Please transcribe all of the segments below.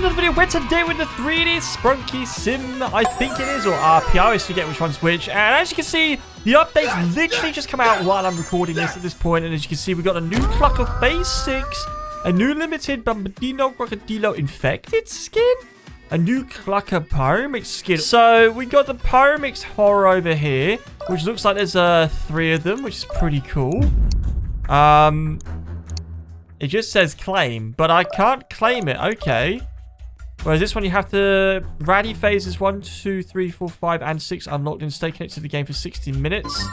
another video where today with the 3D Sprunki Sim, I think it is, or RP, I always forget which one's which. And as you can see, the update's literally just come out while I'm recording this at this point. And as you can see, we've got a new CLUKR Phase 6, a new limited Bombardino Crocodilo Infected skin, a new CLUKR Pyromix skin. So we got the Pyromix Horror over here, which looks like there's 3 of them, which is pretty cool. It just says claim, but I can't claim it. Okay. Whereas this one, you have to... Ratty phases 1, 2, 3, 4, 5, and 6 unlocked and stay connected to the game for 60 minutes.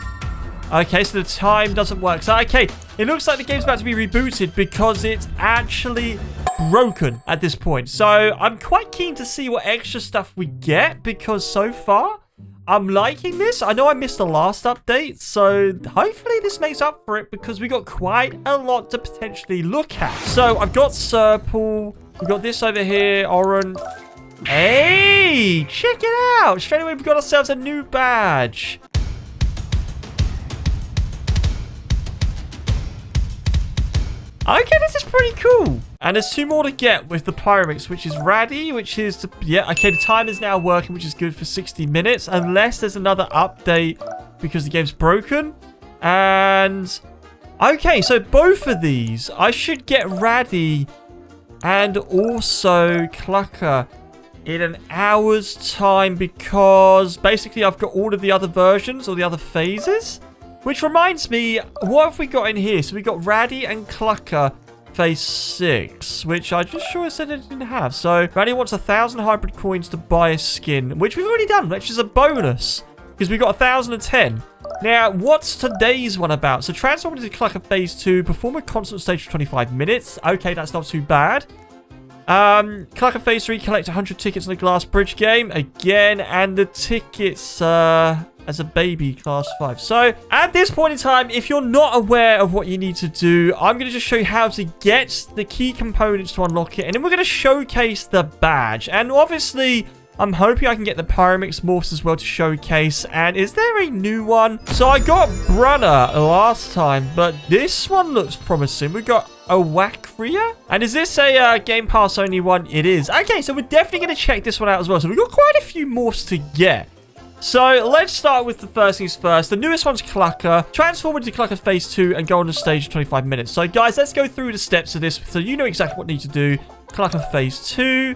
Okay, so the time doesn't work. So, okay, it looks like the game's about to be rebooted because it's actually broken at this point. So, I'm quite keen to see what extra stuff we get because so far... I'm liking this. I know I missed the last update, so hopefully this makes up for it because we got quite a lot to potentially look at. So I've got Serple. We've got this over here, Oran. Hey, check it out. Straight away, we've got ourselves a new badge. Okay, this is pretty cool. And there's 2 more to get with the Pyromix, which is Raddy, which is... Yeah, okay, the time is now working, which is good for 60 minutes. Unless there's another update because the game's broken. And... Okay, so both of these, I should get Raddy and also CLUKR in an hour's time because basically I've got all of the other versions or the other phases. Which reminds me, what have we got in here? So we got Raddy and CLUKR Phase 6, which I just sure said I didn't have. So Raddy wants 1,000 hybrid coins to buy a skin, which we've already done, which is a bonus because we got 1,010. Now, what's today's one about? So transform into CLUKR Phase 2, perform a constant stage for 25 minutes. Okay, that's not too bad. CLUKR Phase 3, collect 100 tickets in the Glass Bridge game again, and the tickets as a baby class 5. So at this point in time, if you're not aware of what you need to do, I'm going to just show you how to get the key components to unlock it, and then we're going to showcase the badge. And obviously, I'm hoping I can get the Pyromix morphs as well to showcase. And is there a new one? So I got Brunner last time, but this one looks promising. We got Awakria. And is this a Game Pass only one? It is. Okay, so we're definitely going to check this one out as well. So we've got quite a few morphs to get. So let's start with the first things first. The newest one's CLUKR. Transform into CLUKR Phase 2 and go on the stage for 25 minutes. So guys, let's go through the steps of this so you know exactly what you need to do. CLUKR Phase 2.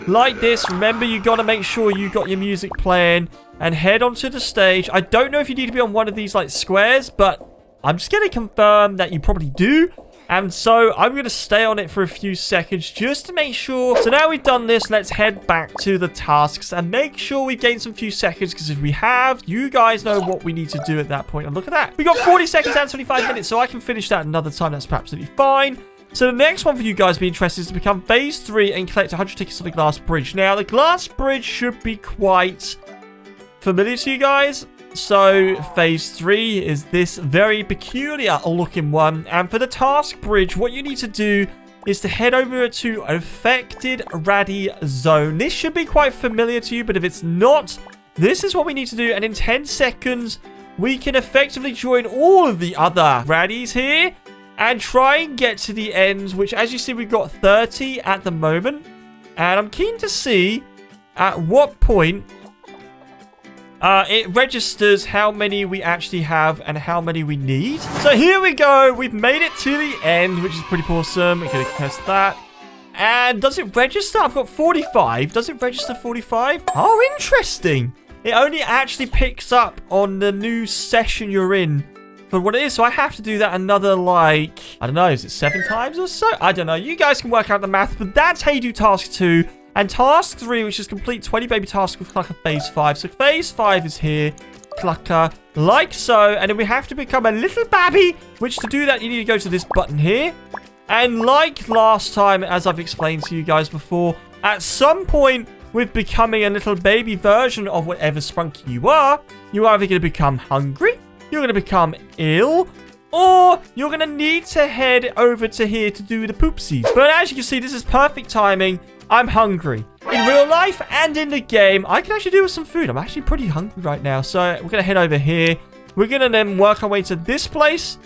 Like this. Remember, you got to make sure you got your music playing and head onto the stage. I don't know if you need to be on one of these like squares, but I'm just going to confirm that you probably do. And so I'm going to stay on it for a few seconds just to make sure. So now we've done this, let's head back to the tasks and make sure we gain some few seconds. Because if we have, you guys know what we need to do at that point. And look at that. We got 40 seconds and 25 minutes. So I can finish that another time. That's absolutely fine. So the next one for you guys being interested is to become Phase 3 and collect 100 tickets on the Glass Bridge. Now, the Glass Bridge should be quite familiar to you guys. So, Phase 3 is this very peculiar looking one. And for the task bridge, what you need to do is to head over to Affected Raddy Zone. This should be quite familiar to you, but if it's not, this is what we need to do. And in 10 seconds, we can effectively join all of the other Raddies here and try and get to the end, which as you see, we've got 30 at the moment. And I'm keen to see at what point... it registers how many we actually have and how many we need. So here we go. We've made it to the end, which is pretty awesome. We're going to test that. And does it register? I've got 45. Does it register 45? Oh, interesting. It only actually picks up on the new session you're in for what it is. So I have to do that another, like, I don't know, is it 7 times or so? I don't know. You guys can work out the math, but that's how you do task 2. And task 3, which is complete 20 baby tasks with CLUKR Phase 5. So Phase 5 is here. CLUKR, like so. And then we have to become a little babby, which to do that, you need to go to this button here. And like last time, as I've explained to you guys before, at some point with becoming a little baby version of whatever Sprunky you're either going to become hungry, you're going to become ill, or you're going to need to head over to here to do the poopsies. But as you can see, this is perfect timing. I'm hungry. In real life and in the game, I can actually do with some food. I'm actually pretty hungry right now. So we're going to head over here. We're going to then work our way to this place.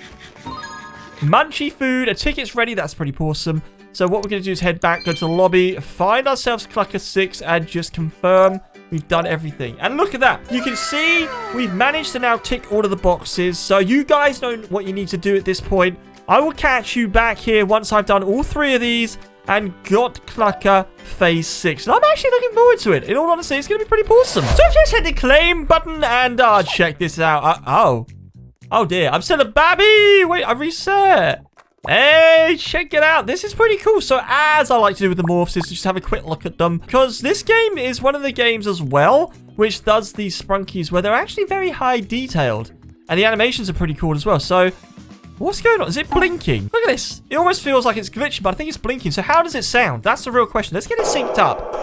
Munchy food. A ticket's ready. That's pretty awesome. So what we're going to do is head back, go to the lobby, find ourselves CLUKR 6, and just confirm we've done everything. And look at that. You can see we've managed to now tick all of the boxes. So you guys know what you need to do at this point. I will catch you back here once I've done all 3 of these and got CLUKR Phase 6. And I'm actually looking forward to it. In all honesty, it's going to be pretty awesome. So I've just hit the claim button and check this out. Oh dear, I'm still a babby. Wait, I reset. Hey, check it out. This is pretty cool. So as I like to do with the morphs is just have a quick look at them. Because this game is one of the games as well, which does these sprunkies where they're actually very high detailed. And the animations are pretty cool as well. So what's going on? Is it blinking? Look at this. It almost feels like it's glitching, but I think it's blinking. So how does it sound? That's the real question. Let's get it synced up.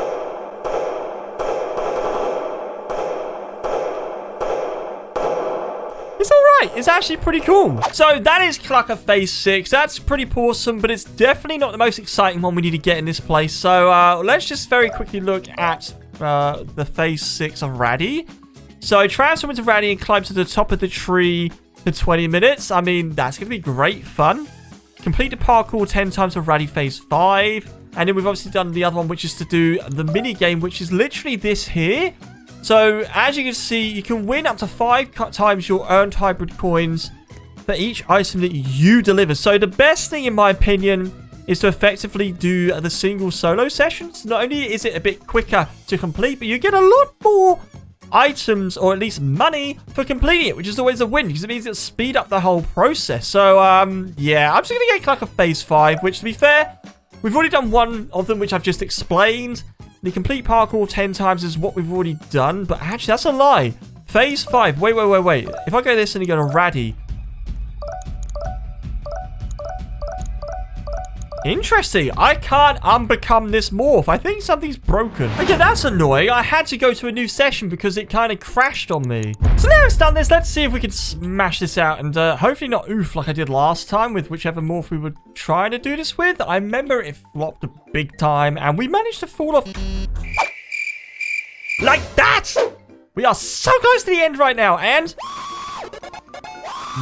It's alright. It's actually pretty cool. So that is CLUKR Phase 6. That's pretty awesome, but it's definitely not the most exciting one we need to get in this place. So let's just very quickly look at the Phase 6 of Raddy. So transform into Raddy and climb to the top of the tree for 20 minutes. I mean, that's going to be great fun. Complete the parkour 10 times for Raddy Phase 5. And then we've obviously done the other one, which is to do the mini game, which is literally this here. So, as you can see, you can win up to 5 times your earned hybrid coins for each item that you deliver. So, the best thing, in my opinion, is to effectively do the single solo sessions. Not only is it a bit quicker to complete, but you get a lot more items, or at least money, for completing it, which is always a win, because it means it'll speed up the whole process. So, yeah, I'm just going to get CLUKR Phase 5, which, to be fair, we've already done one of them, which I've just explained. The complete parkour 10 times is what we've already done, but actually, that's a lie. Phase 5. Wait. If I go this and you go to Raddy. Interesting. I can't unbecome this morph. I think something's broken. Okay, that's annoying. I had to go to a new session because it kind of crashed on me. So now it's done this, let's see if we can smash this out and hopefully not oof like I did last time with whichever morph we were trying to do this with. I remember it flopped a big time and we managed to fall off like that. We are so close to the end right now and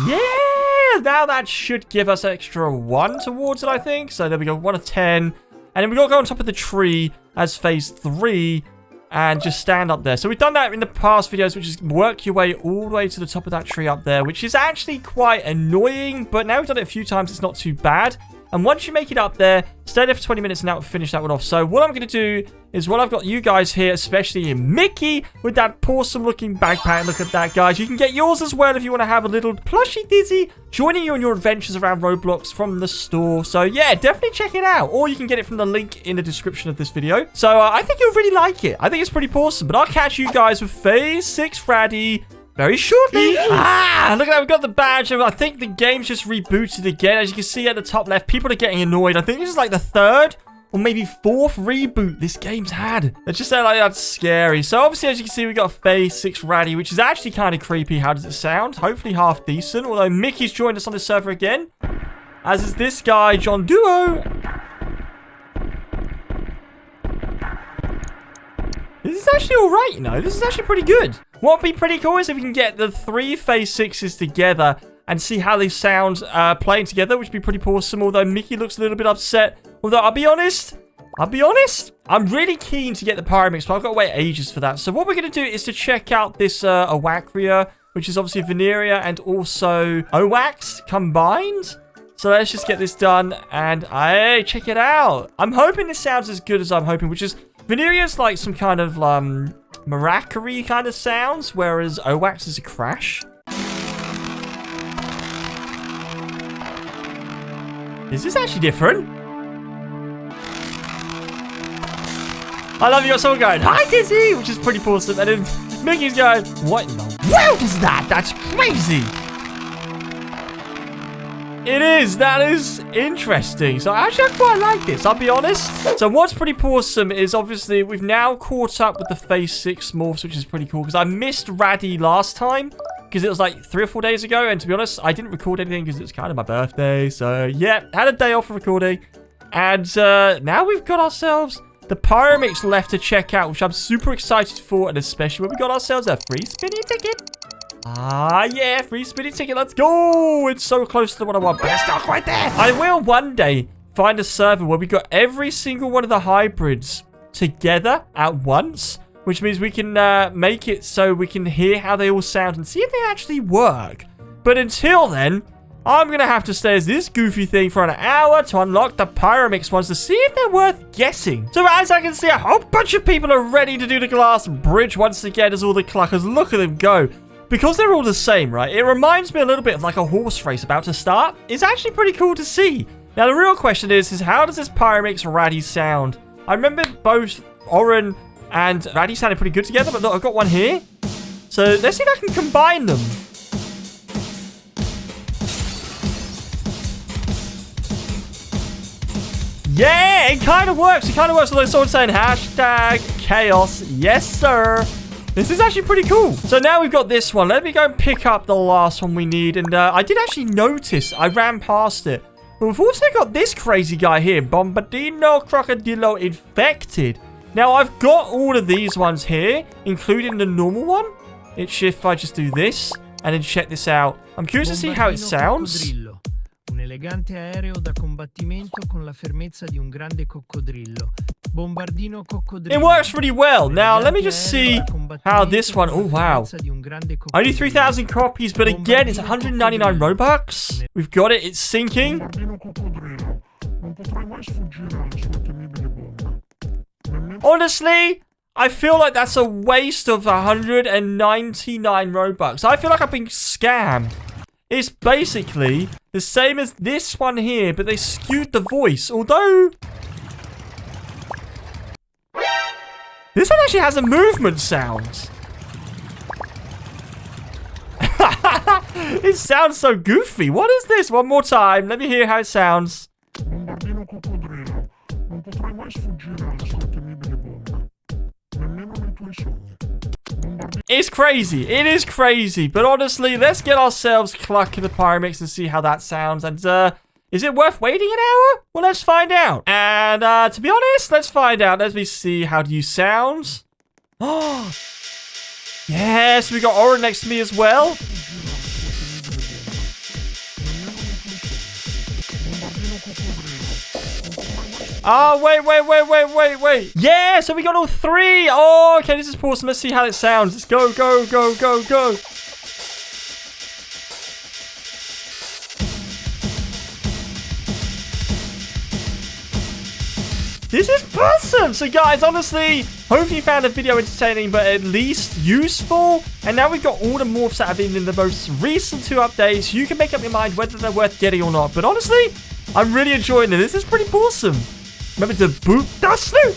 yeah, now that should give us extra 1 towards it, I think. So there we go, 1 of 10. And then we got to go on top of the tree as Phase 3 and just stand up there. So we've done that in the past videos, which is work your way all the way to the top of that tree up there, which is actually quite annoying. But now we've done it a few times, it's not too bad. And once you make it up there, stay there for 20 minutes and that will finish that one off. So what I'm going to do is what I've got you guys here, especially Mickey, with that awesome looking backpack. Look at that, guys. You can get yours as well if you want to have a little plushy Dizzy joining you on your adventures around Roblox from the store. So yeah, definitely check it out. Or you can get it from the link in the description of this video. So I think you'll really like it. I think it's pretty awesome. But I'll catch you guys with Phase 6 Raddy very shortly. Look at that. We've got the badge. I think the game's just rebooted again. As you can see at the top left, people are getting annoyed. I think this is like the 3rd or maybe 4th reboot this game's had. It just sounds like that's scary. So obviously, as you can see, we got Phase 6 Raddy, which is actually kind of creepy. How does it sound? Hopefully half decent. Although Mickey's joined us on the server again. As is this guy, John Duo. This is actually alright, you know. This is actually pretty good. What would be pretty cool is if we can get the 3 Phase 6s together and see how they sound playing together, which would be pretty awesome. Although Mickey looks a little bit upset. Although, I'll be honest, I'm really keen to get the Pyramix, but I've got to wait ages for that. So what we're going to do is to check out this Owakria, which is obviously Veneria and also Owax combined. So let's just get this done and hey, check it out. I'm hoping this sounds as good as I'm hoping, which is Veneria's like some kind of maracas kind of sounds, whereas Owax is a crash. Is this actually different? I love you got someone going, hi Dizzy, which is pretty awesome. And then Mickey's going, what in the world is that? That's crazy. It is. That is interesting. So actually, I quite like this. I'll be honest. So what's pretty awesome is obviously we've now caught up with the Phase 6 morphs, which is pretty cool because I missed Raddy last time because it was like 3 or 4 days ago. And to be honest, I didn't record anything because it was kind of my birthday. So yeah, had a day off for recording. And now we've got ourselves the Pyramix left to check out, which I'm super excited for. And especially when we got ourselves a free spinning ticket. Ah, yeah, free spinning ticket. Let's go. It's so close to the one I want, but it's not quite there. I will one day find a server where we got every single one of the hybrids together at once, which means we can make it so we can hear how they all sound and see if they actually work. But until then, I'm going to have to stay as this goofy thing for an hour to unlock the Pyramix ones to see if they're worth guessing. So as I can see, a whole bunch of people are ready to do the glass bridge once again as all the cluckers. Look at them go. Because they're all the same, right? It reminds me a little bit of like a horse race about to start. It's actually pretty cool to see. Now, the real question is how does this Pyramix Raddy sound? I remember both Oren and Raddy sounded pretty good together, but look, I've got one here. So let's see if I can combine them. Yeah, it kind of works. It kind of works. Although someone's saying hashtag chaos. Yes, sir. This is actually pretty cool. So now we've got this one. Let me go and pick up the last one we need. And I did actually notice. I ran past it. But we've also got this crazy guy here. Bombardino Crocodilo Infected. Now, I've got all of these ones here, including the normal one. It's if I just do this and then check this out. I'm curious to see how it sounds. Un elegante aereo da combattimento con la fermezza di un grande coccodrillo. Bombardino coccodrillo. It works really well. Now, let me just see how this one... Oh, wow. Only 3,000 copies, but again, it's 199 Robux. We've got it. It's syncing. Honestly, I feel like that's a waste of 199 Robux. I feel like I've been scammed. It's basically the same as this one here, but they skewed the voice. Although, this one actually has a movement sound. It sounds so goofy. What is this? One more time. Let me hear how it sounds. It's crazy. It is crazy. But honestly, let's get ourselves CLUKR the Pyramix and see how that sounds. And is it worth waiting an hour? Well, let's find out. And to be honest, let's find out. Let me see. How do you sound? Oh, yes. We got Oren next to me as well. Oh, wait. Yeah, so we got all three. Oh, okay, this is awesome. Let's see how it sounds. Let's go. This is awesome. So, guys, honestly, hopefully you found the video entertaining, but at least useful. And now we've got all the morphs that have been in the most recent 2 updates. You can make up your mind whether they're worth getting or not. But honestly, I'm really enjoying it. This is pretty awesome. Remember to boot the Snoop.